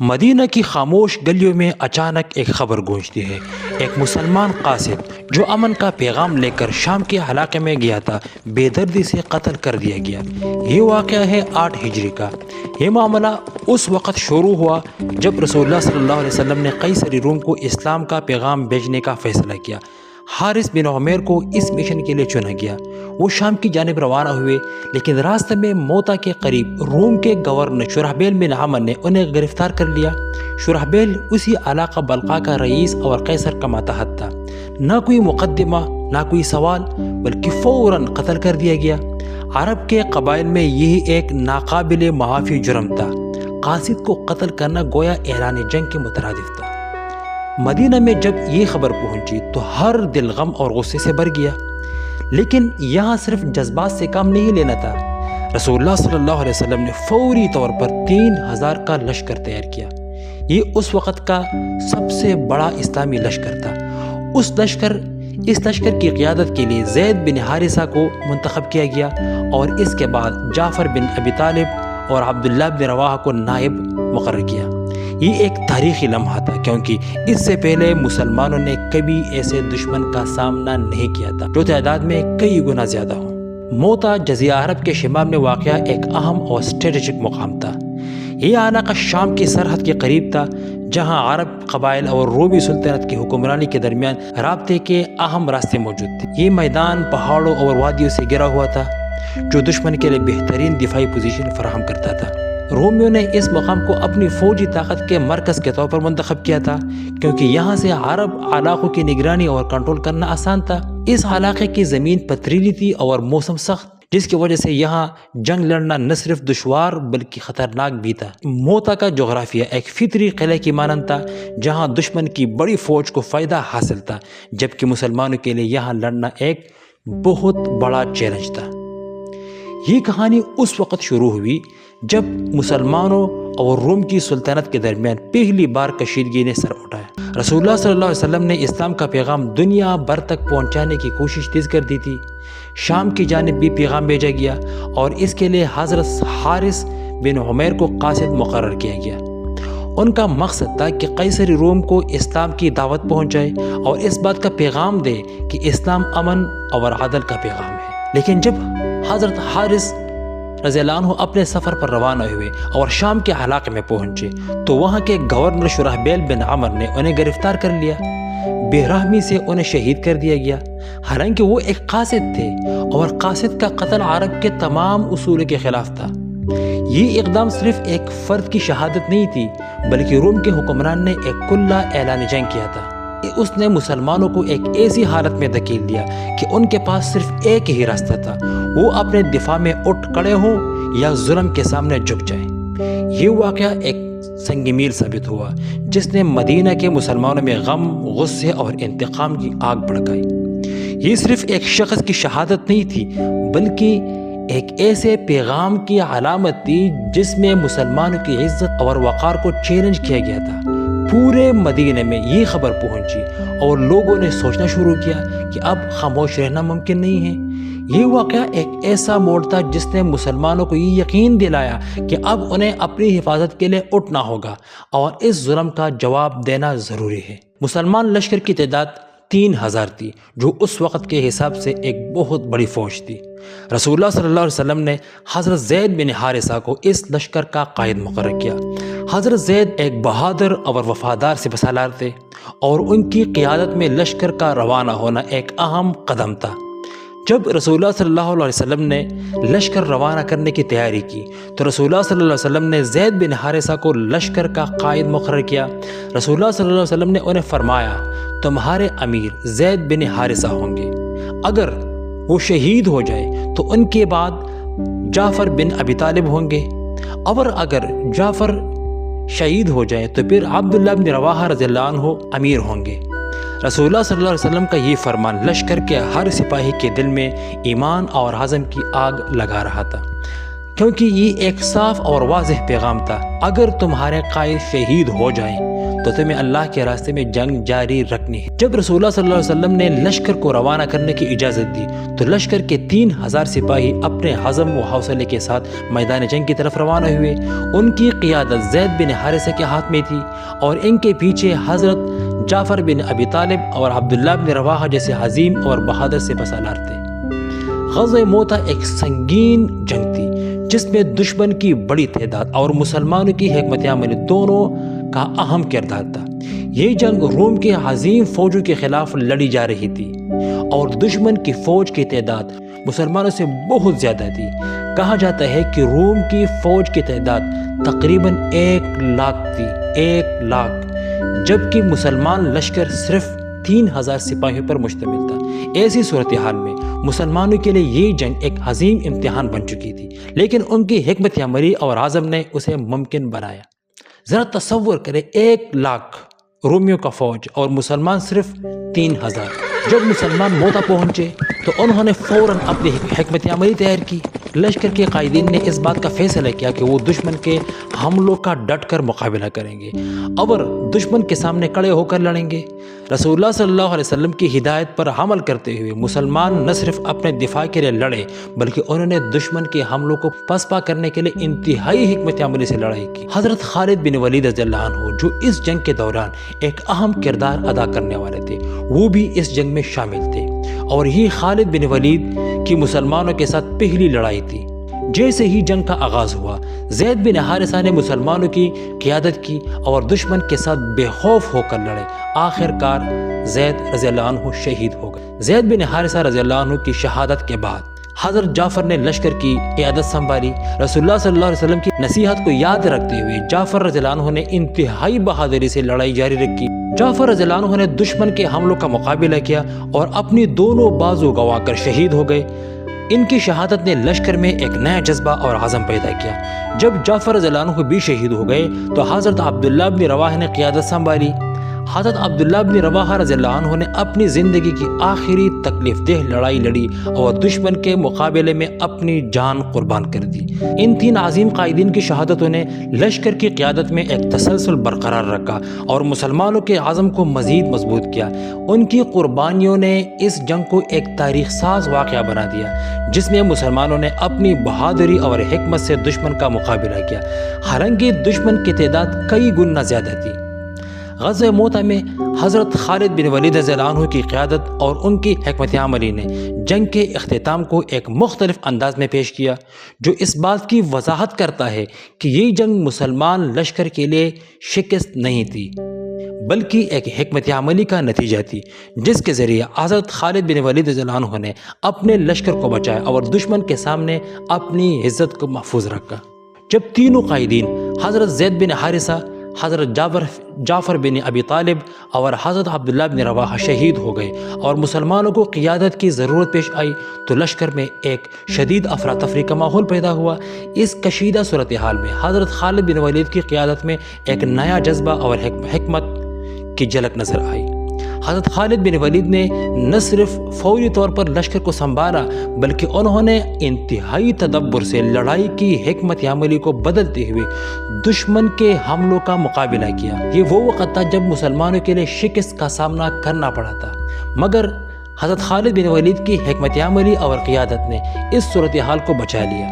مدینہ کی خاموش گلیوں میں اچانک ایک خبر گونجتی ہے۔ ایک مسلمان قاصد جو امن کا پیغام لے کر شام کے علاقے میں گیا تھا، بے دردی سے قتل کر دیا گیا۔ یہ واقعہ ہے 8 ہجری کا۔ یہ معاملہ اس وقت شروع ہوا جب رسول اللہ صلی اللہ علیہ وسلم نے قیصر روم کو اسلام کا پیغام بھیجنے کا فیصلہ کیا۔ حارث بن عمیر کو اس مشن کے لیے چنا گیا۔ وہ شام کی جانب روانہ ہوئے، لیکن راستے میں موتا کے قریب روم کے گورنر شرحبیل بن عامر نے انہیں گرفتار کر لیا۔ شرحبیل اسی علاقہ بلقا کا رئیس اور قیصر کا ماتحت تھا۔ نہ کوئی مقدمہ، نہ کوئی سوال، بلکہ فوراً قتل کر دیا گیا۔ عرب کے قبائل میں یہی ایک ناقابل معافی جرم تھا۔ قاصد کو قتل کرنا گویا اعلان جنگ کے مترادف تھا۔ مدینہ میں جب یہ خبر پہنچی تو ہر دل غم اور غصے سے بھر گیا، لیکن یہاں صرف جذبات سے کام نہیں لینا تھا۔ رسول اللہ صلی اللہ علیہ وسلم نے فوری طور پر 3000 کا لشکر تیار کیا۔ یہ اس وقت کا سب سے بڑا اسلامی لشکر تھا۔ اس لشکر کی قیادت کے لیے زید بن حارثہ کو منتخب کیا گیا، اور اس کے بعد جعفر بن ابی طالب اور عبداللہ بن رواحہ کو نائب مقرر کیا۔ یہ ایک تاریخی لمحہ تھا، کیونکہ اس سے پہلے مسلمانوں نے کبھی ایسے دشمن کا سامنا نہیں کیا تھا جو تعداد میں کئی گنا زیادہ ہو۔ موتا جزیرہ عرب کے شمال میں واقع ایک اہم اور اسٹریٹجک مقام تھا۔ یہ علاقہ شام کی سرحد کے قریب تھا، جہاں عرب قبائل اور رومی سلطنت کی حکمرانی کے درمیان رابطے کے اہم راستے موجود تھے۔ یہ میدان پہاڑوں اور وادیوں سے گھرا ہوا تھا، جو دشمن کے لیے بہترین دفاعی پوزیشن فراہم کرتا تھا۔ رومیوں نے اس مقام کو اپنی فوجی طاقت کے مرکز کے طور پر منتخب کیا تھا، کیونکہ یہاں سے عرب علاقوں کی نگرانی اور کنٹرول کرنا آسان تھا۔ اس علاقے کی زمین پتھریلی تھی اور موسم سخت، جس کی وجہ سے یہاں جنگ لڑنا نہ صرف دشوار بلکہ خطرناک بھی تھا۔ موتا کا جغرافیہ ایک فطری قلعے کی مانند تھا، جہاں دشمن کی بڑی فوج کو فائدہ حاصل تھا، جبکہ مسلمانوں کے لیے یہاں لڑنا ایک بہت بڑا چیلنج تھا۔ یہ کہانی اس وقت شروع ہوئی جب مسلمانوں اور روم کی سلطنت کے درمیان پہلی بار کشیدگی نے سر اٹھایا۔ رسول اللہ صلی اللہ علیہ وسلم نے اسلام کا پیغام دنیا بھر تک پہنچانے کی کوشش تیز کر دی تھی۔ شام کی جانب بھی پیغام بھیجا گیا، اور اس کے لیے حضرت حارث بن عمیر کو قاصد مقرر کیا گیا۔ ان کا مقصد تھا کہ قیصر روم کو اسلام کی دعوت پہنچائے اور اس بات کا پیغام دے کہ اسلام امن اور عدل کا پیغام ہے۔ لیکن جب حضرت حارث رضی اللہ عنہ اپنے سفر پر روانہ ہوئے اور شام کے علاقے میں پہنچے تو وہاں کے گورنر شرحبیل بن عامر نے انہیں گرفتار کر لیا۔ بے رحمی سے انہیں شہید کر دیا گیا، حالانکہ وہ ایک قاصد تھے، اور قاصد کا قتل عرب کے تمام اصولوں کے خلاف تھا۔ یہ اقدام صرف ایک فرد کی شہادت نہیں تھی، بلکہ روم کے حکمران نے ایک کھلا اعلان جنگ کیا تھا۔ اس نے مسلمانوں کو ایک ایسی حالت میں دھکیل دیا کہ ان کے پاس صرف ایک ہی راستہ تھا، وہ اپنے دفاع میں اٹھ کھڑے ہوں یا ظلم کے سامنے جھک جائیں۔ یہ واقعہ ایک سنگ میل ثابت ہوا، جس نے مدینہ کے مسلمانوں میں غم، غصے اور انتقام کی آگ بھڑکائی۔ یہ صرف ایک شخص کی شہادت نہیں تھی، بلکہ ایک ایسے پیغام کی علامت تھی جس میں مسلمانوں کی عزت اور وقار کو چیلنج کیا گیا تھا۔ پورے مدینہ میں یہ خبر پہنچی اور لوگوں نے سوچنا شروع کیا کہ اب خاموش رہنا ممکن نہیں ہے۔ یہ واقعہ ایک ایسا موڑ تھا جس نے مسلمانوں کو یہ یقین دلایا کہ اب انہیں اپنی حفاظت کے لیے اٹھنا ہوگا اور اس ظلم کا جواب دینا ضروری ہے۔ مسلمان لشکر کی تعداد 3000 تھی، جو اس وقت کے حساب سے ایک بہت بڑی فوج تھی۔ رسول اللہ صلی اللہ علیہ وسلم نے حضرت زید بن حارثہ کو اس لشکر کا قائد مقرر کیا۔ حضرت زید ایک بہادر اور وفادار سپہسالار تھے، اور ان کی قیادت میں لشکر کا روانہ ہونا ایک اہم قدم تھا۔ جب رسول اللہ صلی اللہ علیہ وسلم نے لشکر روانہ کرنے کی تیاری کی تو رسول اللہ صلی اللہ علیہ وسلم نے زید بن حارثہ کو لشکر کا قائد مقرر کیا۔ رسول اللہ صلی اللہ علیہ وسلم نے انہیں فرمایا، تمہارے امیر زید بن حارثہ ہوں گے، اگر وہ شہید ہو جائے تو ان کے بعد جعفر بن ابی طالب ہوں گے، اور اگر جعفر شہید ہو جائے تو پھر عبداللہ بن رواحہ رضی اللہ عنہ امیر ہوں گے۔ رسول اللہ صلی اللہ علیہ وسلم کا یہ فرمان لشکر کے ہر سپاہی کے دل میں ایمان اور عزم کی آگ لگا رہا تھا۔ کیونکہ یہ ایک صاف اور واضح پیغام تھا، اگر تمہارے قائد شہید ہو جائیں تو تمہیں اللہ کے راستے میں جنگ جاری رکھنی ہے۔ جب رسول اللہ صلی اللہ علیہ وسلم نے لشکر کو روانہ کرنے کی اجازت دی تو لشکر کے 3000 سپاہی اپنے عزم و حوصلے کے ساتھ میدان جنگ کی طرف روانہ ہوئے۔ ان کی قیادت زید بن حارثہ کے ہاتھ میں تھی اور ان کے پیچھے حضرت جعفر بن ابی طالب اور عبداللہ بن رواحہ جیسے عظیم اور بہادر سپہ سالار تھے۔ غزوہ موتا ایک سنگین جنگ تھی جس میں دشمن کی بڑی تعداد اور مسلمانوں کی حکمت عملی دونوں کا اہم کردار تھا۔ یہ جنگ روم کے عظیم فوجوں کے خلاف لڑی جا رہی تھی اور دشمن کی فوج کی تعداد مسلمانوں سے بہت زیادہ تھی۔ کہا جاتا ہے کہ روم کی فوج کی تعداد تقریباً 1,00,000 تھی، 1,00,000، جبکہ مسلمان لشکر صرف 3000 سپاہیوں پر مشتمل تھا۔ ایسی صورتحال میں مسلمانوں کے لیے یہ جنگ ایک عظیم امتحان بن چکی تھی، لیکن ان کی حکمت عملی اور عزم نے اسے ممکن بنایا۔ ذرا تصور کریں، 1,00,000 رومیوں کا فوج اور مسلمان صرف 3000۔ جب مسلمان موتا پہنچے تو انہوں نے فوراً اپنی حکمت عملی تیار کی۔ لشکر کے قائدین نے اس بات کا فیصلہ کیا کہ وہ دشمن کے حملوں کا ڈٹ کر مقابلہ کریں گے اور دشمن کے سامنے کھڑے ہو کر لڑیں گے۔ رسول اللہ صلی اللہ علیہ وسلم کی ہدایت پر عمل کرتے ہوئے مسلمان نہ صرف اپنے دفاع کے لیے لڑے بلکہ انہوں نے دشمن کے حملوں کو پسپا کرنے کے لیے انتہائی حکمت عملی سے لڑائی کی۔ حضرت خالد بن ولید رضی اللہ عنہ جو اس جنگ کے دوران ایک اہم کردار ادا کرنے والے تھے، وہ بھی اس جنگ میں شامل تھے، اور یہ خالد بن ولید کی مسلمانوں کے ساتھ پہلی لڑائی تھی۔ جیسے ہی جنگ کا آغاز ہوا، زید بن حارثہ نے مسلمانوں کی قیادت کی اور دشمن کے ساتھ بے خوف ہو کر لڑے۔ آخر کار زید رضی اللہ عنہ شہید ہو گئے۔ زید بن حارثہ رضی اللہ عنہ کی شہادت کے بعد حضرت جعفر نے لشکر کی قیادت سنبھالی۔ رسول اللہ صلی اللہ علیہ وسلم کی نصیحت کو یاد رکھتے ہوئے جعفر رضی اللہ عنہ نے انتہائی بہادری سے لڑائی جاری رکھی۔ جعفر رضی اللہ عنہ نے دشمن کے حملوں کا مقابلہ کیا اور اپنی دونوں بازو گنوا کر شہید ہو گئے۔ ان کی شہادت نے لشکر میں ایک نیا جذبہ اور عزم پیدا کیا۔ جب جعفر رضی اللہ عنہ بھی شہید ہو گئے تو حضرت عبداللہ بن رواحہ نے قیادت سنبھالی۔ حضرت عبداللہ بن رواحہ رضی اللہ عنہ نے اپنی زندگی کی آخری تکلیف دہ لڑائی لڑی اور دشمن کے مقابلے میں اپنی جان قربان کر دی۔ ان 3 عظیم قائدین کی شہادتوں نے لشکر کی قیادت میں ایک تسلسل برقرار رکھا اور مسلمانوں کے عزم کو مزید مضبوط کیا۔ ان کی قربانیوں نے اس جنگ کو ایک تاریخ ساز واقعہ بنا دیا جس میں مسلمانوں نے اپنی بہادری اور حکمت سے دشمن کا مقابلہ کیا، حالانکہ دشمن کی تعداد کئی گنا زیادہ تھی۔ غزوہ موتا میں حضرت خالد بن ولید رضی اللہ عنہ کی قیادت اور ان کی حکمت عملی نے جنگ کے اختتام کو ایک مختلف انداز میں پیش کیا، جو اس بات کی وضاحت کرتا ہے کہ یہ جنگ مسلمان لشکر کے لیے شکست نہیں تھی بلکہ ایک حکمت عملی کا نتیجہ تھی، جس کے ذریعے حضرت خالد بن ولید رضی اللہ عنہ نے اپنے لشکر کو بچایا اور دشمن کے سامنے اپنی عزت کو محفوظ رکھا۔ جب تینوں قائدین حضرت زید بن حارثہ، حضرت جعفر بن ابی طالب اور حضرت عبداللہ بن رواحہ شہید ہو گئے اور مسلمانوں کو قیادت کی ضرورت پیش آئی تو لشکر میں ایک شدید افراتفری کا ماحول پیدا ہوا۔ اس کشیدہ صورتحال میں حضرت خالد بن ولید کی قیادت میں ایک نیا جذبہ اور حکمت کی جھلک نظر آئی۔ حضرت خالد بن ولید نے نہ صرف فوری طور پر لشکر کو سنبھالا بلکہ انہوں نے انتہائی تدبر سے لڑائی کی حکمت عملی کو بدلتے ہوئے دشمن کے حملوں کا مقابلہ کیا۔ یہ وہ وقت تھا جب مسلمانوں کے لیے شکست کا سامنا کرنا پڑا تھا، مگر حضرت خالد بن ولید کی حکمت عملی اور قیادت نے اس صورتحال کو بچا لیا۔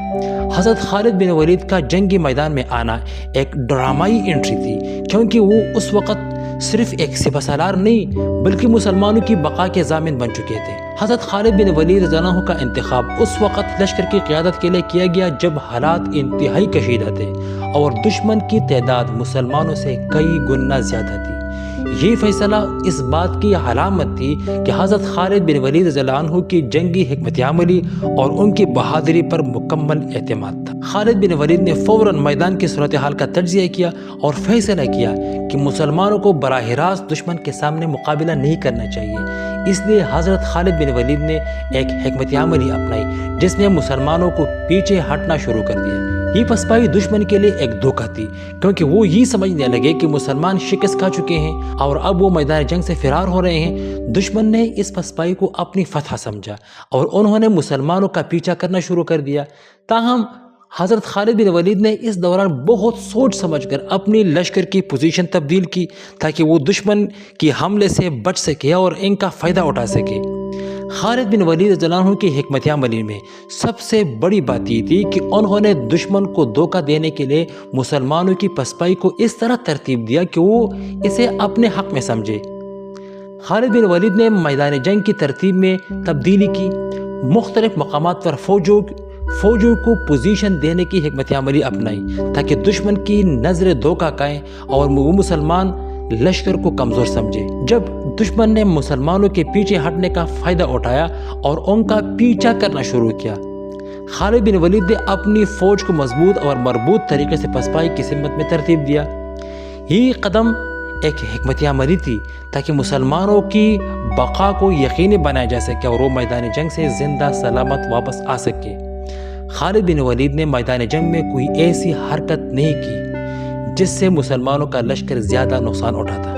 حضرت خالد بن ولید کا جنگی میدان میں آنا ایک ڈرامائی انٹری تھی، کیونکہ وہ اس وقت صرف ایک سپہ سالار نہیں بلکہ مسلمانوں کی بقا کے ضامن بن چکے تھے۔ حضرت خالد بن ولید رضی اللہ عنہ کا انتخاب اس وقت لشکر کی قیادت کے لیے کیا گیا جب حالات انتہائی کشیدہ تھے اور دشمن کی تعداد مسلمانوں سے کئی گنا زیادہ تھی۔ یہ فیصلہ اس بات کی علامت تھی کہ حضرت خالد بن ولید رضی اللہ عنہ کی جنگی حکمت عملی اور ان کی بہادری پر مکمل اعتماد تھا۔ خالد بن ولید نے فوراً میدان کی صورتحال کا تجزیہ کیا اور فیصلہ کیا کہ مسلمانوں کو براہ راست دشمن کے سامنے مقابلہ نہیں کرنا چاہیے۔ اس لیے حضرت خالد بن ولید نے ایک حکمت عملی اپنائی جس نے مسلمانوں کو پیچھے ہٹنا شروع کر دیا۔ یہ پسپائی دشمن کے لیے ایک دھوکہ تھی، کیونکہ وہ یہ سمجھنے لگے کہ مسلمان شکست کھا چکے ہیں اور اب وہ میدان جنگ سے فرار ہو رہے ہیں۔ دشمن نے اس پسپائی کو اپنی فتح سمجھا اور انہوں نے مسلمانوں کا پیچھا کرنا شروع کر دیا۔ تاہم حضرت خالد بن ولید نے اس دوران بہت سوچ سمجھ کر اپنی لشکر کی پوزیشن تبدیل کی تاکہ وہ دشمن کی حملے سے بچ سکے اور ان کا فائدہ اٹھا سکے۔ خالد بن ولید رضی اللہ عنہ کی حکمت عملی میں سب سے بڑی بات یہ تھی کہ انہوں نے دشمن کو دھوکہ دینے کے لیے مسلمانوں کی پسپائی کو اس طرح ترتیب دیا کہ وہ اسے اپنے حق میں سمجھے۔ خالد بن ولید نے میدان جنگ کی ترتیب میں تبدیلی کی، مختلف مقامات پر فوجوں کو پوزیشن دینے کی حکمت عملی اپنائی تاکہ دشمن کی نظر دھوکہ کھائیں اور وہ مسلمان لشکر کو کمزور سمجھے۔ جب دشمن نے مسلمانوں کے پیچھے ہٹنے کا فائدہ اٹھایا اور ان کا پیچھا کرنا شروع کیا، خالد بن ولید نے اپنی فوج کو مضبوط اور مربوط طریقے سے پسپائی کی سمت میں ترتیب دیا۔ یہ قدم ایک حکمت عملی تھی تاکہ مسلمانوں کی بقا کو یقینی بنایا جا سکے اور وہ میدان جنگ سے زندہ سلامت واپس آ سکے۔ خالد بن ولید نے میدان جنگ میں کوئی ایسی حرکت نہیں کی جس سے مسلمانوں کا لشکر زیادہ نقصان اٹھاتا۔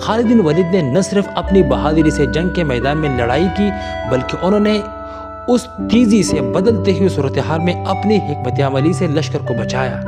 خالد بن ولید نے نہ صرف اپنی بہادری سے جنگ کے میدان میں لڑائی کی بلکہ انہوں نے اس تیزی سے بدلتے ہوئے صورتحال میں اپنی حکمت عملی سے لشکر کو بچایا۔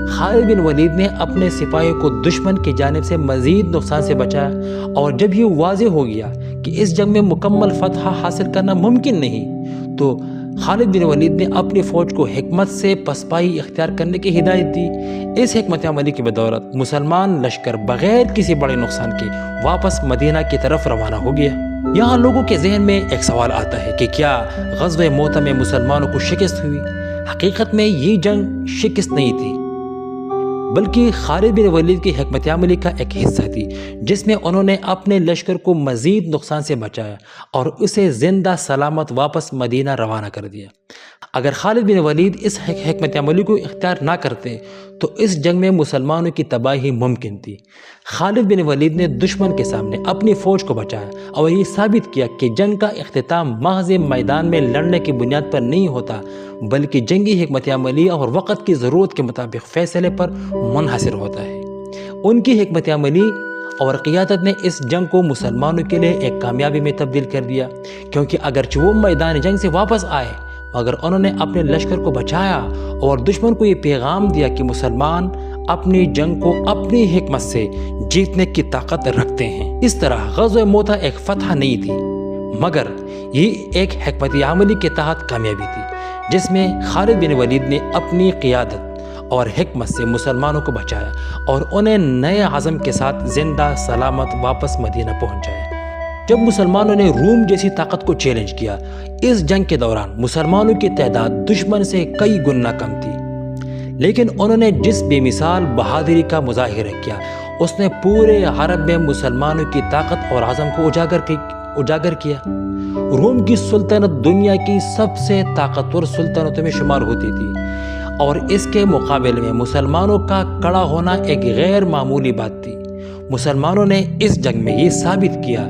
خالد بن ولید نے اپنے سپاہیوں کو دشمن کی جانب سے مزید نقصان سے بچایا، اور جب یہ واضح ہو گیا کہ اس جنگ میں مکمل فتح حاصل کرنا ممکن نہیں تو خالد بن ولید نے اپنی فوج کو حکمت سے پسپائی اختیار کرنے کی ہدایت دی۔ اس حکمت عملی کی بدولت مسلمان لشکر بغیر کسی بڑے نقصان کے واپس مدینہ کی طرف روانہ ہو گیا۔ یہاں لوگوں کے ذہن میں ایک سوال آتا ہے کہ کیا غزوہ موتہ میں مسلمانوں کو شکست ہوئی؟ حقیقت میں یہ جنگ شکست نہیں تھی بلکہ خالد بن ولید کی حکمت عملی کا ایک حصہ تھی جس میں انہوں نے اپنے لشکر کو مزید نقصان سے بچایا اور اسے زندہ سلامت واپس مدینہ روانہ کر دیا۔ اگر خالد بن ولید اس حکمت عملی کو اختیار نہ کرتے تو اس جنگ میں مسلمانوں کی تباہی ممکن تھی۔ خالد بن ولید نے دشمن کے سامنے اپنی فوج کو بچایا اور یہ ثابت کیا کہ جنگ کا اختتام محض میدان میں لڑنے کی بنیاد پر نہیں ہوتا بلکہ جنگی حکمت عملی اور وقت کی ضرورت کے مطابق فیصلے پر منحصر ہوتا ہے۔ ان کی حکمت عملی اور قیادت نے اس جنگ کو مسلمانوں کے لیے ایک کامیابی میں تبدیل کر دیا، کیونکہ اگرچہ وہ میدان جنگ سے واپس آئے مگر انہوں نے اپنے لشکر کو بچایا اور دشمن کو یہ پیغام دیا کہ مسلمان اپنی جنگ کو اپنی حکمت سے جیتنے کی طاقت رکھتے ہیں۔ اس طرح غزوہ موتہ ایک فتح نہیں تھی مگر یہ ایک حکمت عملی کے تحت کامیابی تھی جس میں خالد بن ولید نے اپنی قیادت اور حکمت سے مسلمانوں کو بچایا اور انہیں نئے عزم کے ساتھ زندہ سلامت واپس مدینہ پہنچایا۔ جب مسلمانوں نے روم جیسی طاقت کو چیلنج کیا، اس جنگ کے دوران مسلمانوں کی تعداد دشمن سے کئی گنا کم تھی، لیکن انہوں نے جس بے مثال بہادری کا مظاہرہ کیا اس نے پورے عرب میں مسلمانوں کی طاقت اور عزم کو اجاگر کیا۔ روم کی سلطنت دنیا کی سب سے طاقتور سلطنتوں میں شمار ہوتی تھی اور اس کے مقابلے میں مسلمانوں کا کڑا ہونا ایک غیر معمولی بات تھی۔ مسلمانوں نے اس جنگ میں یہ ثابت کیا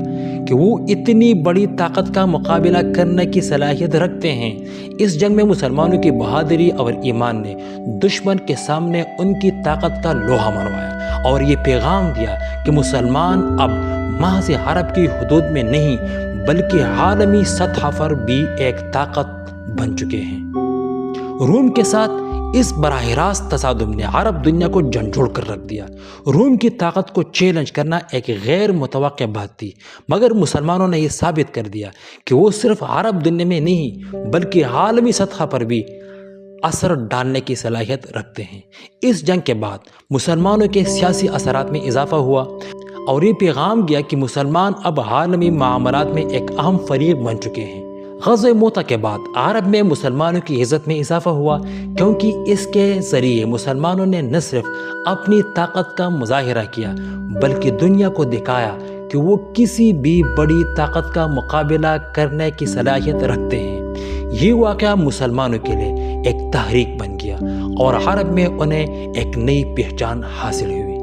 کہ وہ اتنی بڑی طاقت کا مقابلہ کرنے کی صلاحیت رکھتے ہیں۔ اس جنگ میں مسلمانوں کی بہادری اور ایمان نے دشمن کے سامنے ان کی طاقت کا لوہا منوایا اور یہ پیغام دیا کہ مسلمان اب محض عرب کی حدود میں نہیں بلکہ عالمی سطح پر بھی ایک طاقت بن چکے ہیں۔ روم کے ساتھ اس براہ راست تصادم نے عرب دنیا کو جھنجھوڑ کر رکھ دیا۔ روم کی طاقت کو چیلنج کرنا ایک غیر متوقع بات تھی مگر مسلمانوں نے یہ ثابت کر دیا کہ وہ صرف عرب دنیا میں نہیں بلکہ عالمی سطح پر بھی اثر ڈالنے کی صلاحیت رکھتے ہیں۔ اس جنگ کے بعد مسلمانوں کے سیاسی اثرات میں اضافہ ہوا اور یہ پیغام گیا کہ مسلمان اب عالمی معاملات میں ایک اہم فریق بن چکے ہیں۔ غزوہ موتہ کے بعد عرب میں مسلمانوں کی عزت میں اضافہ ہوا کیونکہ اس کے ذریعے مسلمانوں نے نہ صرف اپنی طاقت کا مظاہرہ کیا بلکہ دنیا کو دکھایا کہ وہ کسی بھی بڑی طاقت کا مقابلہ کرنے کی صلاحیت رکھتے ہیں۔ یہ واقعہ مسلمانوں کے لیے ایک تحریک بن گیا اور عرب میں انہیں ایک نئی پہچان حاصل ہوئی۔